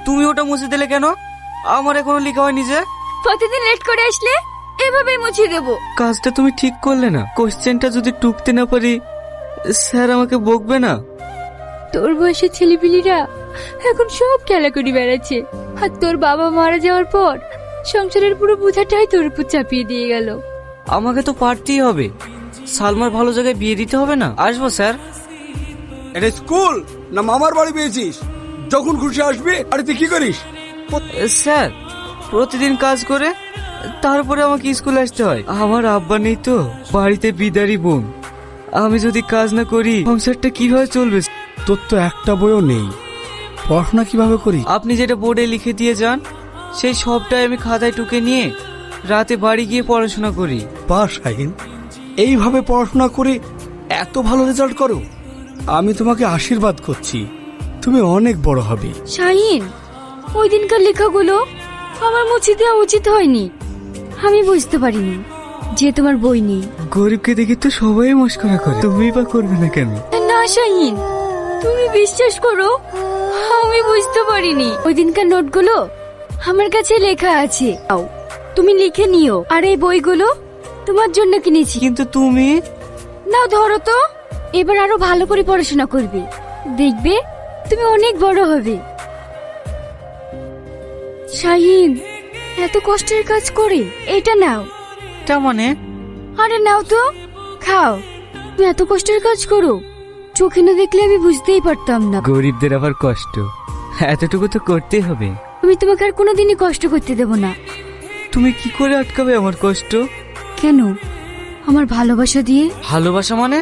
তুমি ওটা মুছে দিলে কেন? আমার এখনো লেখা হয়নি যে। প্রতিদিন লেট করে আসলে এভাবেই মুছিয়ে দেবো। কাজটা তুমি ঠিক করলে না। কোশ্চেনটা যদি টুকতে না পারি স্যার আমাকে বকবে না? তোর বয়সের ছেলেপিলিরা এখন সব খেলা করে বেড়াচ্ছে, আর তোর বাবা মারা যাওয়ার পর সংসারের পুরো বোঝাটাই তোর উপর চাপিয়ে দিয়ে গেল। আমাকে তো পারতেই হবে। সালমার ভালো জায়গায় বিয়ে দিতে হবে না? আসবো স্যার। এটা স্কুল না মামার বাড়ি পেয়েছিস? যখন খুশি আসবি। আরে তুই কি করিস? স্যার, প্রতিদিন কাজ করে তারপরে আমাকে স্কুলে আসতে হয়। আমার আব্বা নেই তো, বাড়িতে বিদারি বোন। আমি যদি কাজ না করি সংসারটা কিভাবে চলবে? তোর তো একটা বইও নেই, পড়াশোনা কিভাবে করি? আপনি যেটা বোর্ডে লিখে দিয়ে যান সেই সবটাই আমি খাতায় টুকে নিয়ে রাতে বাড়ি গিয়ে পড়াশোনা করি। বাহ শাহিন, এইভাবে পড়াশোনা করে এত ভালো রেজাল্ট করো। আমি তোমাকে আশীর্বাদ করছি, তুমি অনেক বড় হবে। শাহিন, ওই দিনকার লেখাগুলো আমার মুছে দেওয়া উচিত হয়নি। আমি বুঝতে পারিনি যে তোমার বই নেই। গরিবকে দেখে তো সবাই মস্করা করে, তুমি বা করবে না কেন? না শাহিন, তুমি বিশ্বাস করো, আমি বুঝতে পারিনি। ওই দিনকার নোটগুলো আমার কাছে লেখা আছে, আও তুমি লিখে নিও। আর এই বইগুলো তোমার জন্য কিনেছি। কিন্তু তুমি নাও ধরো তো, এবার আরো ভালো করে পড়াশোনা করবে, দেখবে তুমি অনেক বড় হবে। শাহিন, এত কষ্টের কাজ করে এটা নাও। তা মানে? আরে নাও তো, খাও। তুমি এত কষ্টের কাজ করো, চোখে না দেখলে আমি বুঝতেই পারতাম না। গরিবদের আবার কষ্ট এতটুকু তো করতেই হবে। আমি তোমাকে আর কোনোদিনই কষ্ট করতে দেব না। তুমি কি করে আটকাবে আমার কষ্ট? কেন? আমার ভালোবাসা দিয়ে। ভালোবাসা মানে?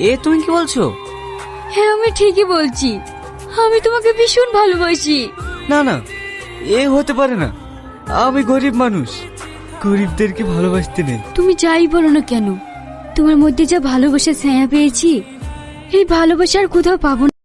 এ তুমি কি বলছো? হ্যাঁ, আমি ঠিকই বলছি, আমি তোমাকে ভীষণ ভালোবাসি। না না, এ হতে পারে না। আমি গরিব মানুষ, গরিবদেরকে ভালোবাসতে নেই। তুমি যাই বলো না কেন, তোমার মধ্যে যা ভালোবাসা ছায়া পেয়েছি, এই ভালোবাসা আর কোথাও পাবো না।